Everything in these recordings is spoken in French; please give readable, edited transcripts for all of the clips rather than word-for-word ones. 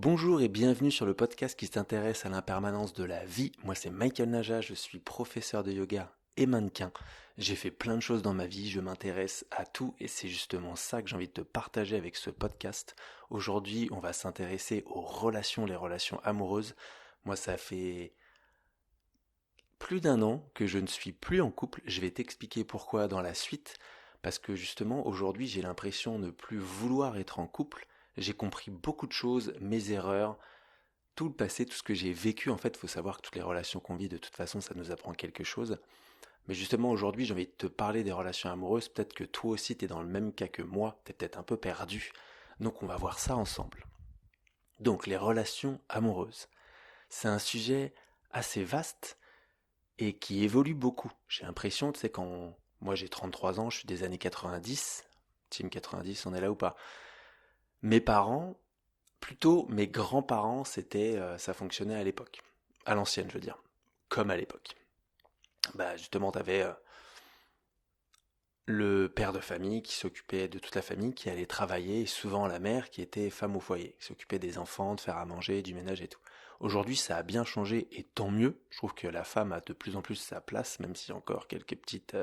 Bonjour et bienvenue sur le podcast qui s'intéresse à l'impermanence de la vie. Moi c'est Michael Naja, je suis professeur de yoga et mannequin. J'ai fait plein de choses dans ma vie, je m'intéresse à tout et c'est justement ça que j'ai envie de te partager avec ce podcast. Aujourd'hui on va s'intéresser aux relations, les relations amoureuses. Moi ça fait plus d'un an que je ne suis plus en couple, je vais t'expliquer pourquoi dans la suite. Parce que justement aujourd'hui j'ai l'impression de ne plus vouloir être en couple. J'ai compris beaucoup de choses, mes erreurs, tout le passé, tout ce que j'ai vécu. En fait, il faut savoir que toutes les relations qu'on vit, de toute façon, ça nous apprend quelque chose. Mais justement, aujourd'hui, j'ai envie de te parler des relations amoureuses. Peut-être que toi aussi, tu es dans le même cas que moi. Tu es peut-être un peu perdu. Donc, on va voir ça ensemble. Donc, les relations amoureuses. C'est un sujet assez vaste et qui évolue beaucoup. J'ai l'impression, tu sais, quand moi j'ai 33 ans, je suis des années 90, team 90, on est là ou pas. Mes parents, plutôt mes grands-parents, ça fonctionnait à l'époque. À l'ancienne, je veux dire. Comme à l'époque. Bah justement, t'avais le père de famille qui s'occupait de toute la famille, qui allait travailler, et souvent la mère qui était femme au foyer, qui s'occupait des enfants, de faire à manger, du ménage et tout. Aujourd'hui, ça a bien changé, et tant mieux. Je trouve que la femme a de plus en plus sa place, même s'il y a encore quelques petites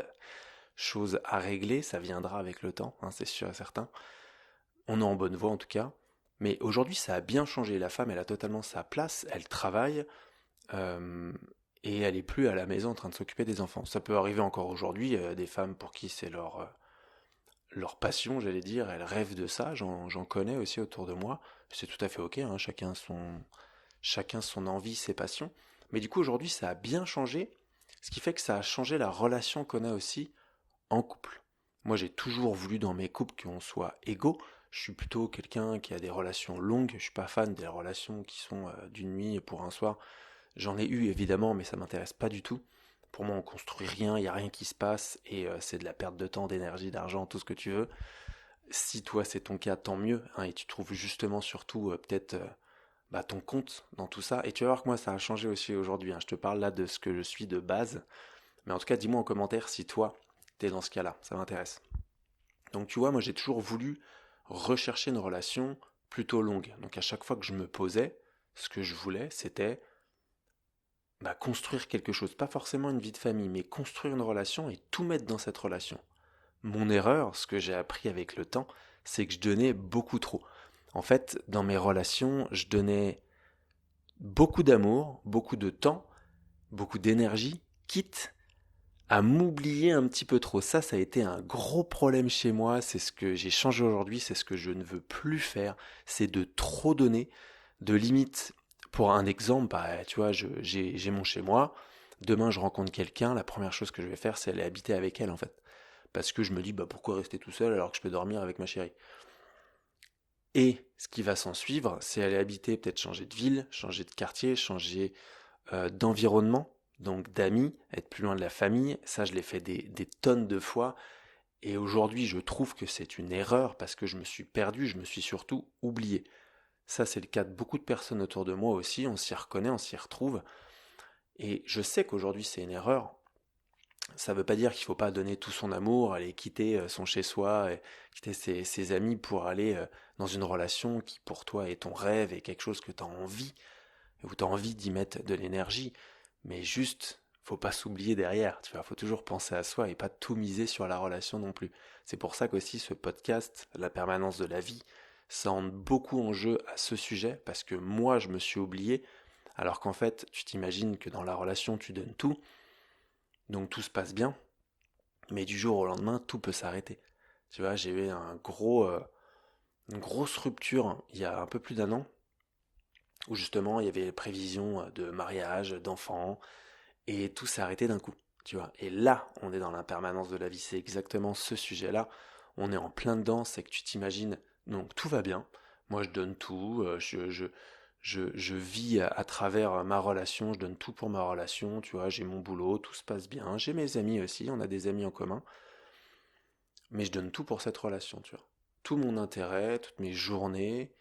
choses à régler, ça viendra avec le temps, hein, c'est sûr et certain. On est en bonne voie en tout cas. Mais aujourd'hui, ça a bien changé. La femme, elle a totalement sa place, elle travaille, euh, et elle est plus à la maison en train de s'occuper des enfants. Ça peut arriver encore aujourd'hui, des femmes pour qui c'est leur passion, j'allais dire, elles rêvent de ça, j'en connais aussi autour de moi. C'est tout à fait ok, hein, chacun son envie, ses passions. Mais du coup, aujourd'hui, ça a bien changé, ce qui fait que ça a changé la relation qu'on a aussi en couple. Moi, j'ai toujours voulu dans mes couples qu'on soit égaux. Je suis plutôt quelqu'un qui a des relations longues. Je suis pas fan des relations qui sont d'une nuit pour un soir. J'en ai eu évidemment, mais ça m'intéresse pas du tout. Pour moi, on construit rien, il y a rien qui se passe et c'est de la perte de temps, d'énergie, d'argent, tout ce que tu veux. Si toi c'est ton cas, tant mieux, hein, et tu trouves justement surtout peut-être bah, ton compte dans tout ça. Et tu vas voir que moi ça a changé aussi aujourd'hui, hein. Je te parle là de ce que je suis de base, mais en tout cas dis-moi en commentaire si toi t'es dans ce cas-là, ça m'intéresse. Donc tu vois, moi j'ai toujours voulu rechercher une relation plutôt longue. Donc à chaque fois que je me posais, ce que je voulais, c'était bah, construire quelque chose. Pas forcément une vie de famille, mais construire une relation et tout mettre dans cette relation. Mon erreur, ce que j'ai appris avec le temps, c'est que je donnais beaucoup trop. En fait, dans mes relations, je donnais beaucoup d'amour, beaucoup de temps, beaucoup d'énergie, quitte à m'oublier un petit peu trop. Ça a été un gros problème chez moi. C'est ce que j'ai changé aujourd'hui. C'est ce que je ne veux plus faire. C'est de trop donner, de limite. Pour un exemple, bah, tu vois, j'ai mon chez moi. Demain, je rencontre quelqu'un. La première chose que je vais faire, c'est aller habiter avec elle, en fait. Parce que je me dis, bah, pourquoi rester tout seul alors que je peux dormir avec ma chérie. Et ce qui va s'en suivre, c'est aller habiter, peut-être changer de ville, changer de quartier, changer d'environnement, donc d'amis, être plus loin de la famille. Ça, je l'ai fait des tonnes de fois. Et aujourd'hui, je trouve que c'est une erreur parce que je me suis perdu, je me suis surtout oublié. Ça, c'est le cas de beaucoup de personnes autour de moi aussi. On s'y reconnaît, on s'y retrouve. Et je sais qu'aujourd'hui, c'est une erreur. Ça ne veut pas dire qu'il ne faut pas donner tout son amour, aller quitter son chez-soi, et quitter ses amis pour aller dans une relation qui pour toi est ton rêve et quelque chose que tu as envie, où tu as envie d'y mettre de l'énergie. Mais juste, faut pas s'oublier derrière, tu vois, faut toujours penser à soi et pas tout miser sur la relation non plus. C'est pour ça qu'aussi ce podcast, La permanence de la vie, ça entre beaucoup en jeu à ce sujet, parce que moi je me suis oublié, alors qu'en fait, tu t'imagines que dans la relation tu donnes tout, donc tout se passe bien, mais du jour au lendemain, tout peut s'arrêter. Tu vois, j'ai eu une grosse rupture il y a un peu plus d'un an, où justement il y avait prévision de mariage, d'enfants, et tout s'est arrêté d'un coup, tu vois. Et là, on est dans l'impermanence de la vie, c'est exactement ce sujet-là. On est en plein dedans, c'est que tu t'imagines, donc tout va bien. Moi, je donne tout, je vis à travers ma relation, je donne tout pour ma relation, tu vois. J'ai mon boulot, tout se passe bien. J'ai mes amis aussi, on a des amis en commun, mais je donne tout pour cette relation, tu vois. Tout mon intérêt, toutes mes journées,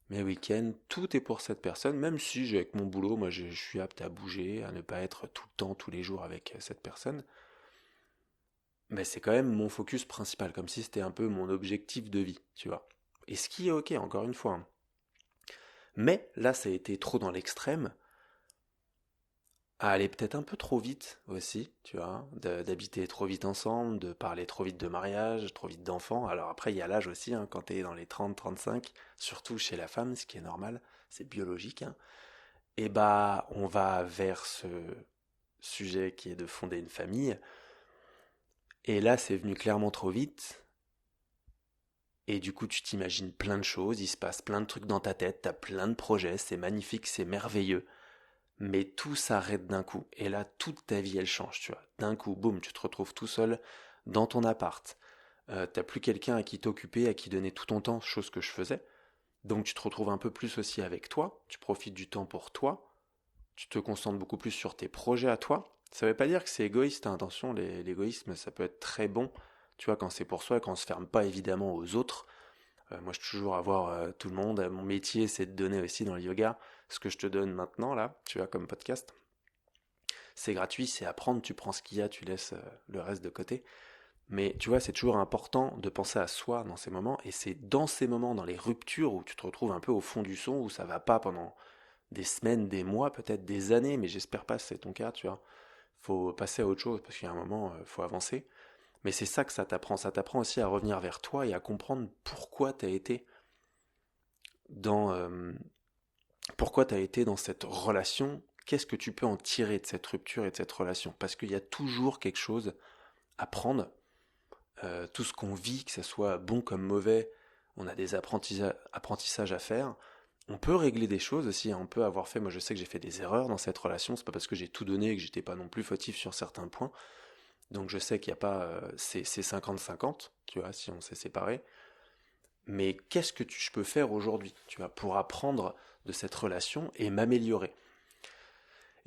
mes week-ends, tout est pour cette personne, même si avec mon boulot, moi je suis apte à bouger, à ne pas être tout le temps, tous les jours avec cette personne. Mais c'est quand même mon focus principal, comme si c'était un peu mon objectif de vie, tu vois. Et ce qui est ok, encore une fois, hein. Mais là, ça a été trop dans l'extrême, à aller peut-être un peu trop vite aussi, tu vois, d'habiter trop vite ensemble, de parler trop vite de mariage, trop vite d'enfants. Alors après, il y a l'âge aussi, hein, quand t'es dans les 30-35, surtout chez la femme, ce qui est normal, c'est biologique, hein. Et bah, on va vers ce sujet qui est de fonder une famille. Et là, c'est venu clairement trop vite. Et du coup, tu t'imagines plein de choses, il se passe plein de trucs dans ta tête, t'as plein de projets, c'est magnifique, c'est merveilleux. Mais tout s'arrête d'un coup. Et là, toute ta vie, elle change, tu vois. D'un coup, boum, tu te retrouves tout seul dans ton appart. T'as plus quelqu'un à qui t'occuper, à qui donner tout ton temps, chose que je faisais. Donc tu te retrouves un peu plus aussi avec toi, tu profites du temps pour toi, tu te concentres beaucoup plus sur tes projets à toi. Ça veut pas dire que c'est égoïste, hein. Attention, l'égoïsme, ça peut être très bon, tu vois, quand c'est pour soi, quand on se ferme pas évidemment aux autres. Moi, je suis toujours à voir tout le monde. Mon métier, c'est de donner aussi dans le yoga ce que je te donne maintenant, là, tu vois, comme podcast. C'est gratuit, c'est apprendre, tu prends ce qu'il y a, tu laisses le reste de côté. Mais tu vois, c'est toujours important de penser à soi dans ces moments, et c'est dans ces moments, dans les ruptures, où tu te retrouves un peu au fond du son, où ça va pas pendant des semaines, des mois, peut-être des années, mais j'espère pas que c'est ton cas, tu vois. Faut passer à autre chose, parce qu'il y a un moment, faut avancer. Mais c'est ça que ça t'apprend aussi à revenir vers toi et à comprendre dans, euh, pourquoi tu as été dans cette relation, qu'est-ce que tu peux en tirer de cette rupture et de cette relation. Parce qu'il y a toujours quelque chose à prendre. Tout ce qu'on vit, que ce soit bon comme mauvais, on a des apprentissages à faire. On peut régler des choses aussi, hein. On peut avoir fait, moi je sais que j'ai fait des erreurs dans cette relation, c'est pas parce que j'ai tout donné et que j'étais pas non plus fautif sur certains points. Donc je sais qu'il n'y a pas, c'est 50-50, tu vois, si on s'est séparés. Mais qu'est-ce que je peux faire aujourd'hui, tu vois, pour apprendre de cette relation et m'améliorer.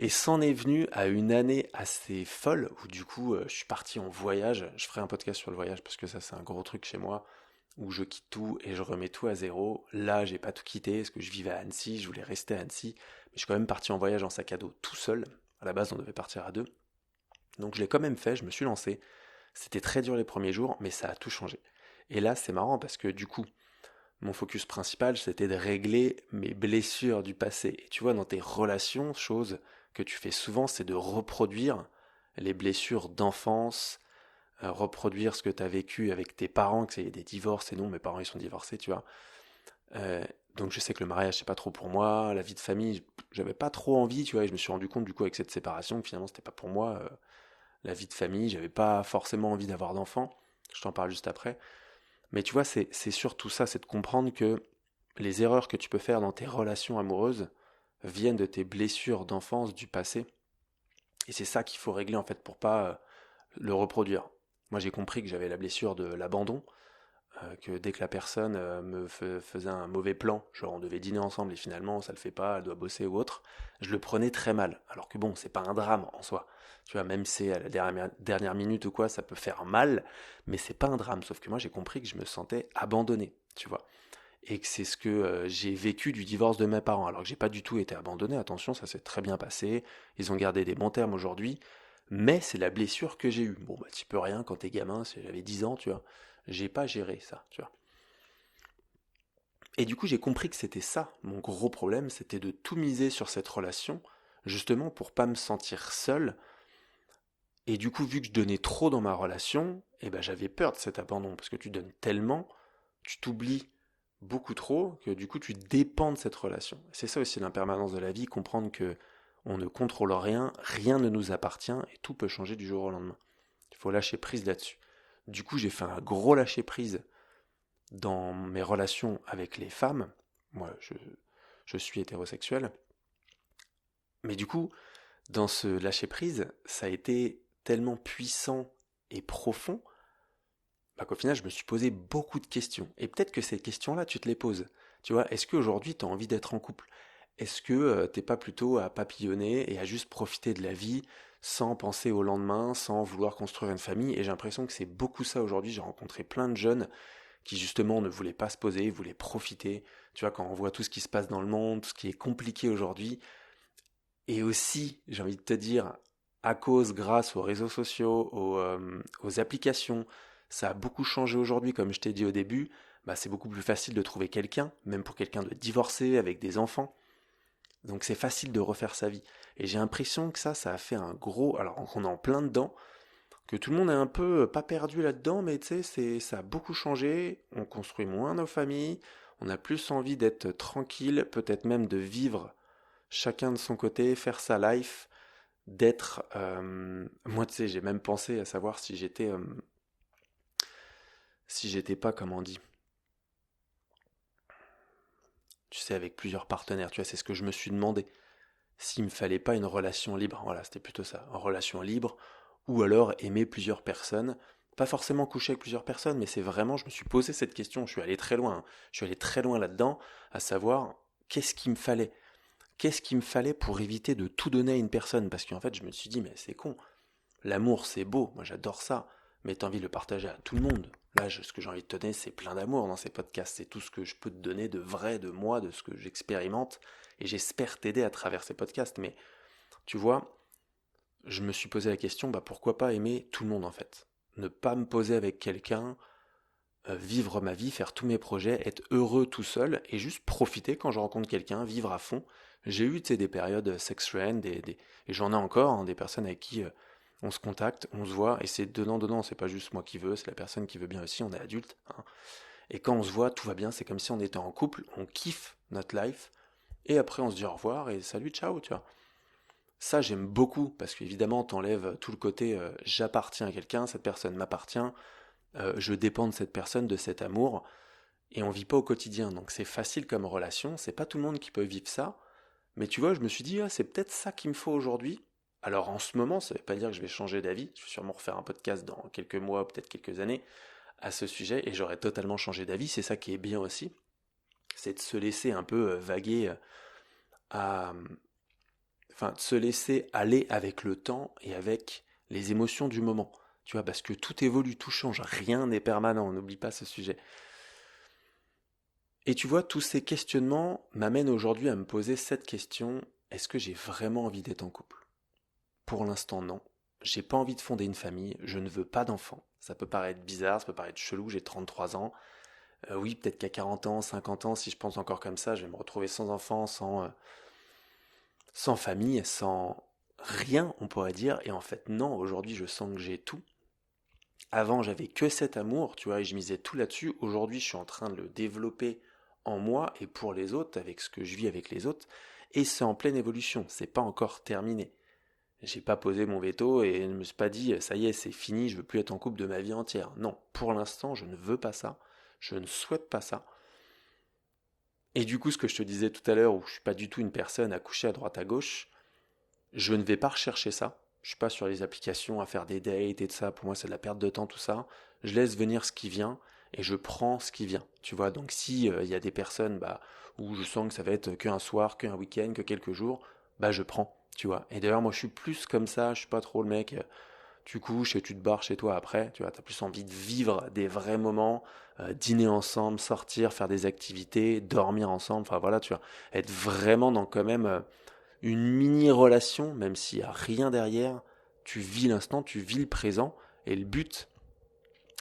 Et c'en est venu à une année assez folle où du coup je suis parti en voyage. Je ferai un podcast sur le voyage parce que ça c'est un gros truc chez moi où je quitte tout et je remets tout à zéro. Là j'ai pas tout quitté parce que je vivais à Annecy, je voulais rester à Annecy, mais je suis quand même parti en voyage en sac à dos tout seul. À la base on devait partir à deux, donc je l'ai quand même fait, je me suis lancé. C'était très dur les premiers jours, mais ça a tout changé. Et là c'est marrant parce que du coup mon focus principal, c'était de régler mes blessures du passé. Et tu vois, dans tes relations, chose que tu fais souvent, c'est de reproduire les blessures d'enfance, reproduire ce que tu as vécu avec tes parents, que c'est des divorces, et non, mes parents, ils sont divorcés, tu vois. Euh, donc je sais que le mariage, c'est pas trop pour moi, la vie de famille, j'avais pas trop envie, tu vois, et je me suis rendu compte, du coup, avec cette séparation, que finalement, c'était pas pour moi, la vie de famille, j'avais pas forcément envie d'avoir d'enfants. Je t'en parle juste après. Mais tu vois, c'est surtout ça, c'est de comprendre que les erreurs que tu peux faire dans tes relations amoureuses viennent de tes blessures d'enfance du passé. Et c'est ça qu'il faut régler en fait pour pas le reproduire. Moi j'ai compris que j'avais la blessure de l'abandon, que dès que la personne faisait un mauvais plan, genre on devait dîner ensemble et finalement ça le fait pas, elle doit bosser ou autre, je le prenais très mal. Alors que bon, c'est pas un drame en soi. Tu vois, même si c'est à la dernière minute ou quoi, ça peut faire mal, mais c'est pas un drame. Sauf que moi j'ai compris que je me sentais abandonné, tu vois. Et que c'est ce que j'ai vécu du divorce de mes parents. Alors que j'ai pas du tout été abandonné, attention, ça s'est très bien passé. Ils ont gardé des bons termes aujourd'hui. Mais c'est la blessure que j'ai eue. Bon, bah, tu peux rien quand t'es gamin, si j'avais 10 ans, tu vois. J'ai pas géré ça, tu vois. Et du coup, j'ai compris que c'était ça, mon gros problème, c'était de tout miser sur cette relation, justement pour pas me sentir seul. Et du coup, vu que je donnais trop dans ma relation, eh ben, j'avais peur de cet abandon, parce que tu donnes tellement, tu t'oublies beaucoup trop, que du coup, tu dépends de cette relation. C'est ça aussi l'impermanence de la vie, comprendre que on ne contrôle rien, rien ne nous appartient, et tout peut changer du jour au lendemain. Il faut lâcher prise là-dessus. Du coup, j'ai fait un gros lâcher prise dans mes relations avec les femmes. Moi, je suis hétérosexuel. Mais du coup, dans ce lâcher prise, ça a été tellement puissant et profond bah, qu'au final, je me suis posé beaucoup de questions. Et peut-être que ces questions-là, tu te les poses. Tu vois, est-ce qu'aujourd'hui, tu as envie d'être en couple? Est-ce que t'es pas plutôt à papillonner et à juste profiter de la vie sans penser au lendemain, sans vouloir construire une famille? Et j'ai l'impression que c'est beaucoup ça aujourd'hui. J'ai rencontré plein de jeunes qui justement ne voulaient pas se poser, voulaient profiter. Tu vois, quand on voit tout ce qui se passe dans le monde, tout ce qui est compliqué aujourd'hui, et aussi, j'ai envie de te dire, à cause, grâce aux réseaux sociaux, aux applications, ça a beaucoup changé aujourd'hui, comme je t'ai dit au début. bah, c'est beaucoup plus facile de trouver quelqu'un, même pour quelqu'un de divorcé, avec des enfants. Donc c'est facile de refaire sa vie. Et j'ai l'impression que ça a fait un gros... Alors on est en plein dedans, que tout le monde est un peu pas perdu là-dedans, mais tu sais, ça a beaucoup changé. On construit moins nos familles, on a plus envie d'être tranquille, peut-être même de vivre chacun de son côté, faire sa life, d'être... moi, tu sais, j'ai même pensé à savoir si j'étais pas, comment on dit, tu sais, avec plusieurs partenaires, tu vois, c'est ce que je me suis demandé. S'il me fallait pas une relation libre, voilà, c'était plutôt ça, une relation libre, ou alors aimer plusieurs personnes, pas forcément coucher avec plusieurs personnes, mais c'est vraiment, je me suis posé cette question, je suis allé très loin, hein. Je suis allé très loin là-dedans, à savoir, qu'est-ce qu'il me fallait? Qu'est-ce qu'il me fallait pour éviter de tout donner à une personne? Parce qu'en fait, je me suis dit, mais c'est con, l'amour c'est beau, moi j'adore ça, mais t'as envie de le partager à tout le monde. Là, ce que j'ai envie de te donner, c'est plein d'amour dans ces podcasts, c'est tout ce que je peux te donner de vrai, de moi, de ce que j'expérimente, et j'espère t'aider à travers ces podcasts, mais tu vois, je me suis posé la question, bah pourquoi pas aimer tout le monde en fait? Ne pas me poser avec quelqu'un, vivre ma vie, faire tous mes projets, être heureux tout seul et juste profiter quand je rencontre quelqu'un, vivre à fond. J'ai eu, tu sais, des périodes sex friend et j'en ai encore, hein, des personnes avec qui on se contacte, on se voit et c'est donnant, c'est pas juste moi qui veux, c'est la personne qui veut bien aussi, on est adulte, hein. Et quand on se voit, tout va bien, c'est comme si on était en couple, on kiffe notre life et après on se dit au revoir et salut, ciao, tu vois. Ça, j'aime beaucoup, parce qu'évidemment, t'enlèves tout le côté j'appartiens à quelqu'un, cette personne m'appartient, je dépends de cette personne, de cet amour, et on vit pas au quotidien. Donc c'est facile comme relation, c'est pas tout le monde qui peut vivre ça, mais tu vois, je me suis dit, ah, c'est peut-être ça qu'il me faut aujourd'hui. Alors en ce moment, ça veut pas dire que je vais changer d'avis, je vais sûrement refaire un podcast dans quelques mois, peut-être quelques années, à ce sujet, et j'aurais totalement changé d'avis, c'est ça qui est bien aussi, c'est de se laisser un peu vaguer à, enfin, de se laisser aller avec le temps et avec les émotions du moment. Tu vois, parce que tout évolue, tout change, rien n'est permanent, on n'oublie pas ce sujet. Et tu vois, tous ces questionnements m'amènent aujourd'hui à me poser cette question, est-ce que j'ai vraiment envie d'être en couple? Pour l'instant, non. J'ai pas envie de fonder une famille, je ne veux pas d'enfants. Ça peut paraître bizarre, ça peut paraître chelou, j'ai 33 ans. Oui, peut-être qu'à 40 ans, 50 ans, si je pense encore comme ça, je vais me retrouver sans enfants, sans famille, sans rien, on pourrait dire. Et en fait, non, aujourd'hui, je sens que j'ai tout. Avant, j'avais que cet amour, tu vois, et je misais tout là-dessus. Aujourd'hui, je suis en train de le développer en moi et pour les autres, avec ce que je vis avec les autres. Et c'est en pleine évolution, c'est pas encore terminé. J'ai pas posé mon veto et ne me suis pas dit, ça y est, c'est fini, je veux plus être en couple de ma vie entière. Non, pour l'instant, je ne veux pas ça. Je ne souhaite pas ça. Et du coup, ce que je te disais tout à l'heure, où je suis pas du tout une personne à coucher à droite à gauche, je ne vais pas rechercher ça. Je suis pas sur les applications à faire des dates et de ça. Pour moi, c'est de la perte de temps, tout ça. Je laisse venir ce qui vient et je prends ce qui vient. Tu vois, donc si il y a des personnes bah, où je sens que ça va être qu'un soir, qu'un week-end, que quelques jours, bah je prends. Tu vois. Et d'ailleurs, moi, je suis plus comme ça. Je suis pas trop le mec. Tu couches et tu te barres chez toi après. Tu vois, t'as plus envie de vivre des vrais moments, dîner ensemble, sortir, faire des activités, dormir ensemble. Enfin voilà, tu vois, être vraiment dans quand même une mini-relation, même s'il n'y a rien derrière, tu vis l'instant, tu vis le présent, et le but,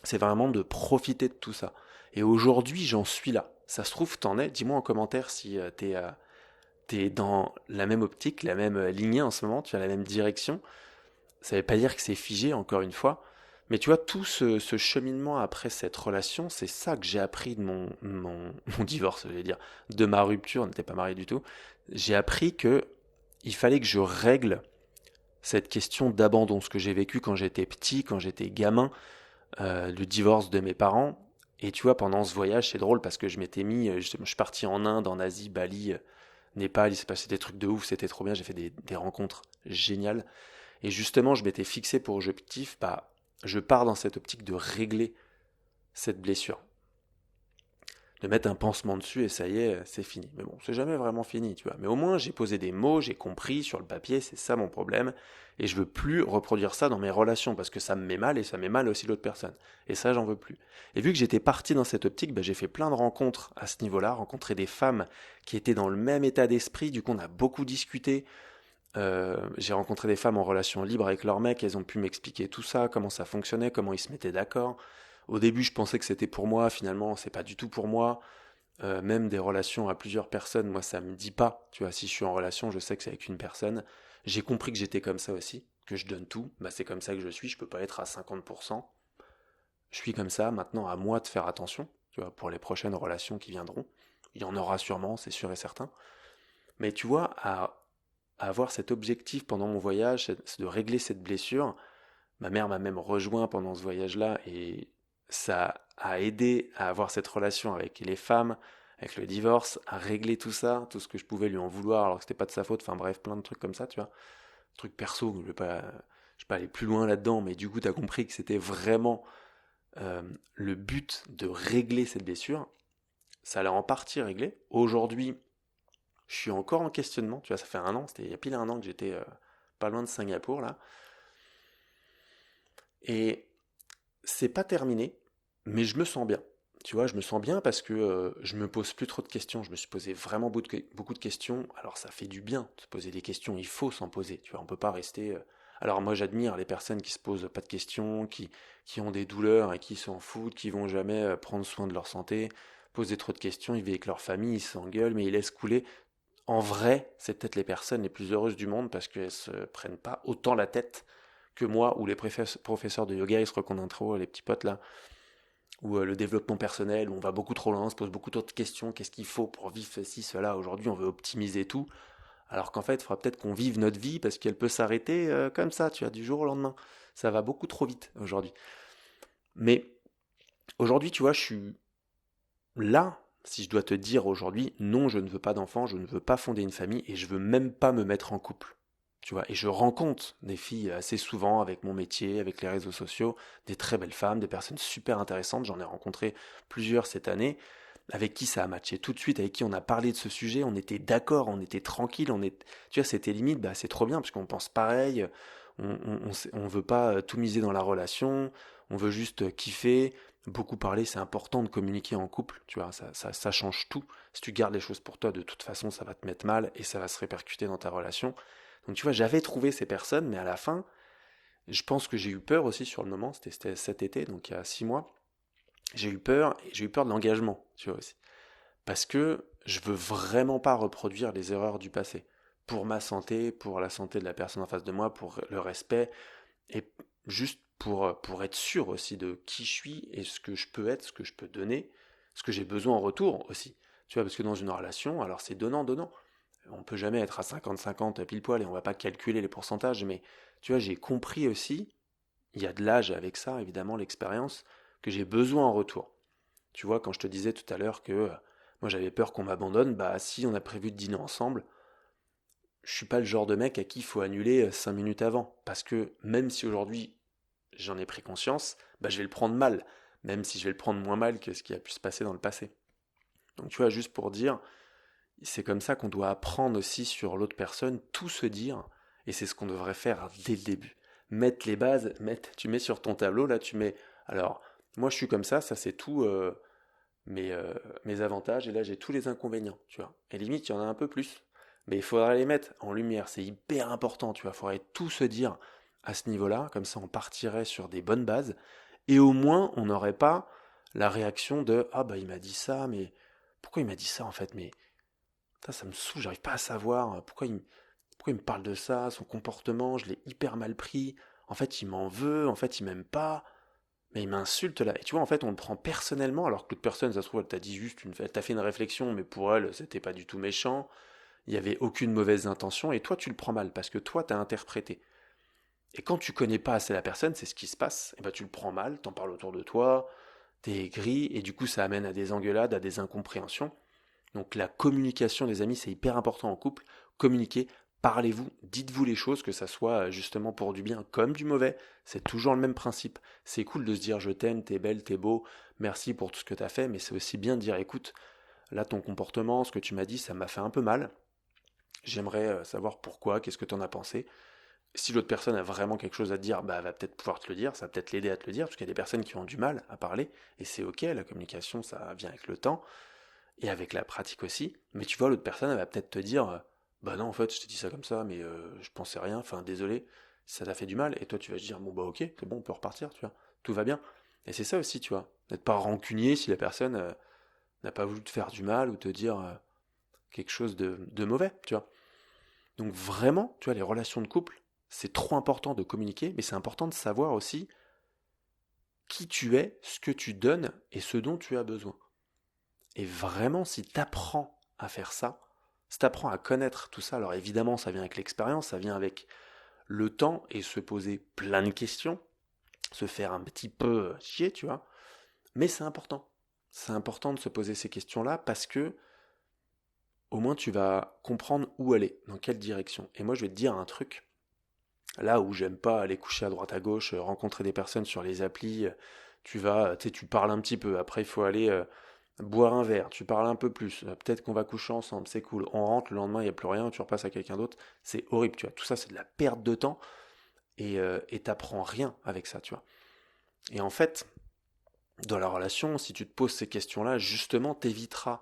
c'est vraiment de profiter de tout ça. Et aujourd'hui, j'en suis là. Ça se trouve, t'en es. Dis-moi en commentaire si t'es dans la même optique, la même lignée en ce moment, tu as la même direction. Ça ne veut pas dire que c'est figé, encore une fois. Mais tu vois, tout ce cheminement après cette relation, c'est ça que j'ai appris de mon divorce, je vais dire, de ma rupture, on n'était pas mariés du tout. J'ai appris que il fallait que je règle cette question d'abandon, ce que j'ai vécu quand j'étais petit, quand j'étais gamin, le divorce de mes parents. Et tu vois, pendant ce voyage, c'est drôle parce que je m'étais mis, je suis parti en Inde, en Asie, Bali, Népal, il s'est passé des trucs de ouf, c'était trop bien, j'ai fait des rencontres géniales. Et justement, je m'étais fixé pour objectif, bah, je pars dans cette optique de régler cette blessure, de mettre un pansement dessus et ça y est, c'est fini. Mais bon, c'est jamais vraiment fini, tu vois. Mais au moins, j'ai posé des mots, j'ai compris sur le papier, c'est ça mon problème, et je veux plus reproduire ça dans mes relations parce que ça me met mal et ça met mal aussi l'autre personne. Et ça, j'en veux plus. Et vu que j'étais parti dans cette optique, bah, j'ai fait plein de rencontres à ce niveau-là, rencontré des femmes qui étaient dans le même état d'esprit. Du coup, on a beaucoup discuté. J'ai rencontré des femmes en relation libre avec leurs mecs, elles ont pu m'expliquer tout ça, comment ça fonctionnait, comment ils se mettaient d'accord. Au début, je pensais que c'était pour moi, finalement, c'est pas du tout pour moi. Même des relations à plusieurs personnes, moi, ça me dit pas. Tu vois, si je suis en relation, je sais que c'est avec une personne. J'ai compris que j'étais comme ça aussi, que je donne tout. Bah, c'est comme ça que je suis. Je peux pas être à 50%. Je suis comme ça. Maintenant, à moi de faire attention. Tu vois, pour les prochaines relations qui viendront. Il y en aura sûrement, c'est sûr et certain. Mais tu vois, à avoir cet objectif pendant mon voyage, c'est de régler cette blessure. Ma mère m'a même rejoint pendant ce voyage-là et ça a aidé à avoir cette relation avec les femmes, avec le divorce, à régler tout ça, tout ce que je pouvais lui en vouloir alors que c'était pas de sa faute, enfin bref, plein de trucs comme ça, tu vois. Trucs perso, je vais pas aller plus loin là-dedans, mais du coup, tu as compris que c'était vraiment le but de régler cette blessure. Ça l'a en partie réglé. Aujourd'hui, je suis encore en questionnement, tu vois, ça fait un an, c'était il y a pile un an que j'étais pas loin de Singapour, là. Et c'est pas terminé, mais je me sens bien. Tu vois, je me sens bien parce que je me pose plus trop de questions. Je me suis posé vraiment beaucoup de questions. Alors ça fait du bien de se poser des questions. Il faut s'en poser. Tu vois, on peut pas rester. Alors moi j'admire les personnes qui se posent pas de questions, qui ont des douleurs et qui s'en foutent, qui vont jamais prendre soin de leur santé, poser trop de questions. Ils vivent avec leur famille, ils s'engueulent, mais ils laissent couler. En vrai, c'est peut-être les personnes les plus heureuses du monde parce qu'elles se prennent pas autant la tête que moi ou les professeurs de yoga, ils se racontent trop, les petits potes là, ou le développement personnel, où on va beaucoup trop loin, on se pose beaucoup trop de questions, qu'est-ce qu'il faut pour vivre ceci, cela, aujourd'hui on veut optimiser tout, alors qu'en fait il faudra peut-être qu'on vive notre vie parce qu'elle peut s'arrêter comme ça, tu vois, du jour au lendemain. Ça va beaucoup trop vite aujourd'hui. Mais aujourd'hui, tu vois, je suis là, si je dois te dire aujourd'hui, non, je ne veux pas d'enfant, je ne veux pas fonder une famille et je veux même pas me mettre en couple. Tu vois, et je rencontre des filles assez souvent avec mon métier, avec les réseaux sociaux, des très belles femmes, des personnes super intéressantes. J'en ai rencontré plusieurs cette année, avec qui ça a matché tout de suite, avec qui on a parlé de ce sujet, on était d'accord, on était tranquille, tu vois, c'était limite, bah, c'est trop bien parce qu'on pense pareil, on veut pas tout miser dans la relation, on veut juste kiffer, beaucoup parler, c'est important de communiquer en couple, tu vois, ça change tout. Si tu gardes les choses pour toi, de toute façon, ça va te mettre mal et ça va se répercuter dans ta relation. Donc tu vois, j'avais trouvé ces personnes, mais à la fin, je pense que j'ai eu peur aussi sur le moment, c'était cet été, donc il y a 6 mois, j'ai eu peur, et j'ai eu peur de l'engagement, tu vois aussi. Parce que je veux vraiment pas reproduire les erreurs du passé. Pour ma santé, pour la santé de la personne en face de moi, pour le respect, et juste pour être sûr aussi de qui je suis et ce que je peux être, ce que je peux donner, ce que j'ai besoin en retour aussi. Tu vois, parce que dans une relation, alors c'est donnant-donnant. On peut jamais être à 50-50 pile poil et on va pas calculer les pourcentages, mais tu vois, j'ai compris aussi, il y a de l'âge avec ça, évidemment, l'expérience, que j'ai besoin en retour. Tu vois, quand je te disais tout à l'heure que moi j'avais peur qu'on m'abandonne, bah si on a prévu de dîner ensemble, je suis pas le genre de mec à qui il faut annuler 5 minutes avant. Parce que même si aujourd'hui j'en ai pris conscience, bah je vais le prendre mal. Même si je vais le prendre moins mal que ce qui a pu se passer dans le passé. Donc tu vois, juste pour dire, c'est comme ça qu'on doit apprendre aussi sur l'autre personne, tout se dire, et c'est ce qu'on devrait faire dès le début. Mettre les bases, tu mets sur ton tableau, là tu mets, alors moi je suis comme ça c'est tout mes avantages, et là j'ai tous les inconvénients, tu vois. Et limite il y en a un peu plus, mais il faudra les mettre en lumière, c'est hyper important, tu vois, il faudrait tout se dire à ce niveau-là, comme ça on partirait sur des bonnes bases, et au moins on n'aurait pas la réaction de ah bah il m'a dit ça, mais pourquoi il m'a dit ça en fait, mais ça me saoule, j'arrive pas à savoir pourquoi il me parle de ça, son comportement, je l'ai hyper mal pris. En fait, il m'en veut, en fait, il m'aime pas, mais il m'insulte là. Et tu vois, en fait, on le prend personnellement, alors que l'autre personne, ça se trouve, elle t'a dit juste, elle t'a fait une réflexion, mais pour elle, c'était pas du tout méchant, il y avait aucune mauvaise intention, et toi, tu le prends mal, parce que toi, t'as interprété. Et quand tu connais pas assez la personne, c'est ce qui se passe, et ben tu le prends mal, t'en parles autour de toi, t'es aigri, et du coup, ça amène à des engueulades, à des incompréhensions. Donc la communication des amis, c'est hyper important en couple. Communiquez, parlez-vous, dites-vous les choses, que ça soit justement pour du bien comme du mauvais. C'est toujours le même principe. C'est cool de se dire je t'aime, t'es belle, t'es beau, merci pour tout ce que t'as fait, mais c'est aussi bien de dire écoute, là ton comportement, ce que tu m'as dit, ça m'a fait un peu mal. J'aimerais savoir pourquoi, qu'est-ce que t'en as pensé. Si l'autre personne a vraiment quelque chose à te dire, bah, elle va peut-être pouvoir te le dire, ça va peut-être l'aider à te le dire, parce qu'il y a des personnes qui ont du mal à parler, et c'est ok, la communication, ça vient avec le temps et avec la pratique aussi. Mais tu vois, l'autre personne, elle va peut-être te dire, bah non, en fait, je t'ai dit ça comme ça, mais je pensais rien, enfin, désolé, ça t'a fait du mal. Et toi, tu vas te dire, bon, bah ok, c'est bon, on peut repartir, tu vois, tout va bien. Et c'est ça aussi, tu vois. N'être pas rancunier si la personne n'a pas voulu te faire du mal ou te dire quelque chose de mauvais, tu vois. Donc vraiment, tu vois, les relations de couple, c'est trop important de communiquer, mais c'est important de savoir aussi qui tu es, ce que tu donnes et ce dont tu as besoin. Et vraiment, si tu apprends à faire ça, si tu apprends à connaître tout ça, alors évidemment, ça vient avec l'expérience, ça vient avec le temps et se poser plein de questions, se faire un petit peu chier, tu vois. Mais c'est important. C'est important de se poser ces questions-là parce que au moins tu vas comprendre où aller, dans quelle direction. Et moi, je vais te dire un truc. Là où j'aime pas aller coucher à droite à gauche, rencontrer des personnes sur les applis, tu vas, tu sais, tu parles un petit peu. Après, il faut aller boire un verre. Tu parles un peu plus. Peut-être qu'on va coucher ensemble. C'est cool. On rentre, le lendemain, il n'y a plus rien. Tu repasses à quelqu'un d'autre. C'est horrible, tu vois. Tout ça, c'est de la perte de temps et t'apprends rien avec ça, tu vois. Et en fait, dans la relation, si tu te poses ces questions-là, justement, t'éviteras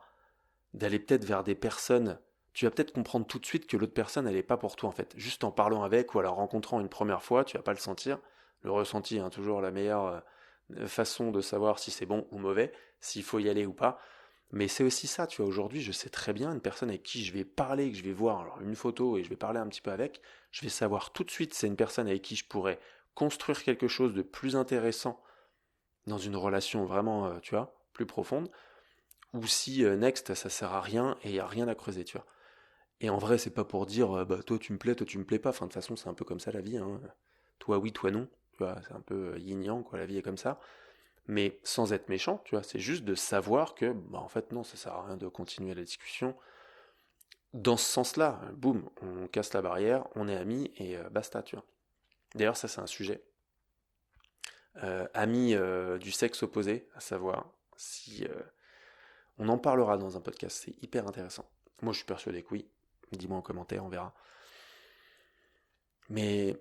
d'aller peut-être vers des personnes. Tu vas peut-être comprendre tout de suite que l'autre personne, elle n'est pas pour toi en fait. Juste en parlant avec ou en la rencontrant une première fois, tu vas pas le sentir. Le ressenti, hein, toujours la meilleure façon de savoir si c'est bon ou mauvais, s'il faut y aller ou pas. Mais c'est aussi ça, tu vois, aujourd'hui, je sais très bien une personne avec qui je vais parler, que je vais voir alors une photo et je vais parler un petit peu avec, je vais savoir tout de suite si c'est une personne avec qui je pourrais construire quelque chose de plus intéressant dans une relation vraiment, tu vois, plus profonde, ou si next, ça sert à rien et il n'y a rien à creuser, tu vois. Et en vrai, c'est pas pour dire, bah toi tu me plais, toi tu me plais pas. Enfin, de toute façon, c'est un peu comme ça la vie, hein. Toi oui, toi non. Tu vois, c'est un peu yin-yang, quoi, la vie est comme ça. Mais sans être méchant, tu vois, c'est juste de savoir que, bah en fait, non, ça sert à rien de continuer la discussion. Dans ce sens-là, boum, on casse la barrière, on est amis et basta, tu vois. D'ailleurs, ça c'est un sujet. Amis du sexe opposé, à savoir si on en parlera dans un podcast, c'est hyper intéressant. Moi, je suis persuadé que oui. Dis-moi en commentaire, on verra. Mais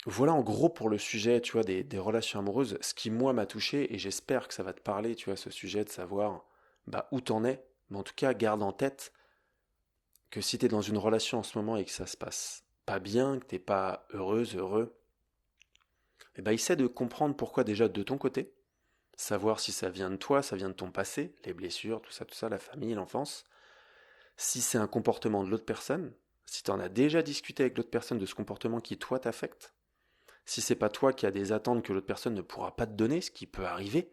voilà en gros pour le sujet, tu vois, des relations amoureuses, ce qui moi m'a touché, et j'espère que ça va te parler, tu vois, ce sujet de savoir bah, où t'en es. Mais en tout cas, garde en tête que si t'es dans une relation en ce moment et que ça se passe pas bien, que t'es pas heureuse, heureux, eh ben essaie de comprendre pourquoi déjà de ton côté, savoir si ça vient de toi, ça vient de ton passé, les blessures, tout ça, la famille, l'enfance. Si c'est un comportement de l'autre personne, si tu en as déjà discuté avec l'autre personne de ce comportement qui toi t'affecte, si c'est pas toi qui as des attentes que l'autre personne ne pourra pas te donner, ce qui peut arriver,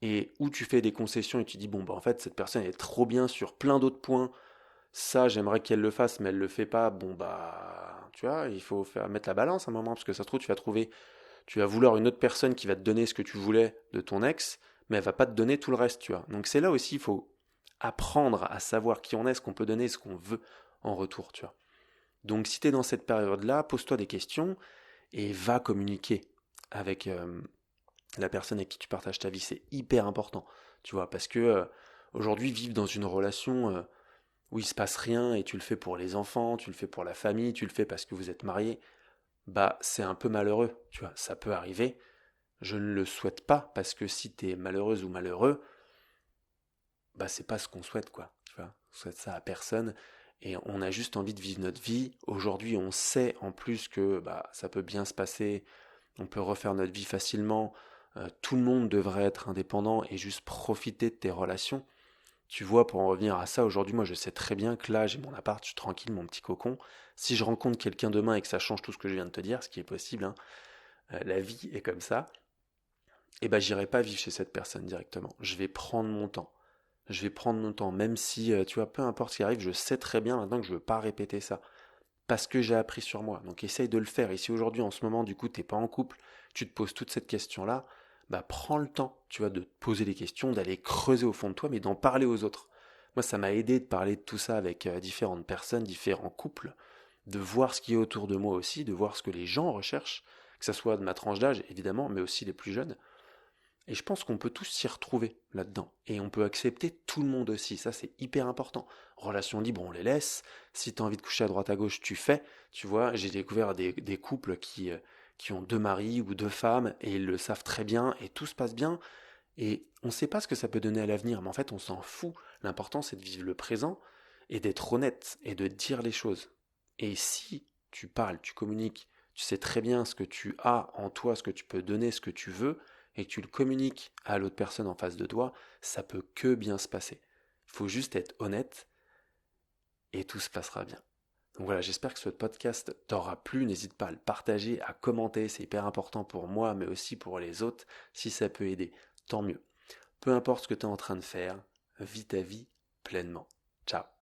et où tu fais des concessions et tu dis bon bah en fait cette personne est trop bien sur plein d'autres points, ça j'aimerais qu'elle le fasse mais elle le fait pas, bon bah tu vois, il faut faire mettre la balance à un moment parce que ça se trouve tu vas vouloir une autre personne qui va te donner ce que tu voulais de ton ex, mais elle va pas te donner tout le reste, tu vois. Donc c'est là aussi il faut apprendre à savoir qui on est, ce qu'on peut donner, ce qu'on veut en retour, tu vois. Donc si tu es dans cette période-là, pose-toi des questions et va communiquer avec la personne avec qui tu partages ta vie. C'est hyper important, tu vois, parce que aujourd'hui, vivre dans une relation où il se passe rien et tu le fais pour les enfants, tu le fais pour la famille, tu le fais parce que vous êtes mariés, bah c'est un peu malheureux, tu vois, ça peut arriver. Je ne le souhaite pas parce que si tu es malheureuse ou malheureux, bah c'est pas ce qu'on souhaite, quoi, tu vois. On souhaite ça à personne et on a juste envie de vivre notre vie. Aujourd'hui, on sait en plus que bah ça peut bien se passer, on peut refaire notre vie facilement. Tout le monde devrait être indépendant et juste profiter de tes relations. Tu vois, pour en revenir à ça, aujourd'hui, moi, je sais très bien que là, j'ai mon appart, je suis tranquille, mon petit cocon. Si je rencontre quelqu'un demain et que ça change tout ce que je viens de te dire, ce qui est possible, hein, la vie est comme ça, et ben, j'irai pas vivre chez cette personne directement. Je vais prendre mon temps. Je vais prendre mon temps, même si, tu vois, peu importe ce qui arrive, je sais très bien maintenant que je veux pas répéter ça. Parce que j'ai appris sur moi. Donc essaye de le faire. Et si aujourd'hui, en ce moment, du coup, t'es pas en couple, tu te poses toute cette question-là, bah prends le temps, tu vois, de te poser des questions, d'aller creuser au fond de toi, mais d'en parler aux autres. Moi, ça m'a aidé de parler de tout ça avec différentes personnes, différents couples, de voir ce qui est autour de moi aussi, de voir ce que les gens recherchent, que ce soit de ma tranche d'âge, évidemment, mais aussi les plus jeunes. Et je pense qu'on peut tous s'y retrouver là-dedans. Et on peut accepter tout le monde aussi. Ça, c'est hyper important. Relations libres, on les laisse. Si tu as envie de coucher à droite à gauche, tu fais. Tu vois, j'ai découvert des couples qui ont deux maris ou deux femmes et ils le savent très bien et tout se passe bien. Et on ne sait pas ce que ça peut donner à l'avenir, mais en fait, on s'en fout. L'important, c'est de vivre le présent et d'être honnête et de dire les choses. Et si tu parles, tu communiques, tu sais très bien ce que tu as en toi, ce que tu peux donner, ce que tu veux, et que tu le communiques à l'autre personne en face de toi, ça peut que bien se passer. Il faut juste être honnête et tout se passera bien. Donc voilà, j'espère que ce podcast t'aura plu. N'hésite pas à le partager, à commenter, c'est hyper important pour moi, mais aussi pour les autres. Si ça peut aider, tant mieux. Peu importe ce que tu es en train de faire, vis ta vie pleinement. Ciao.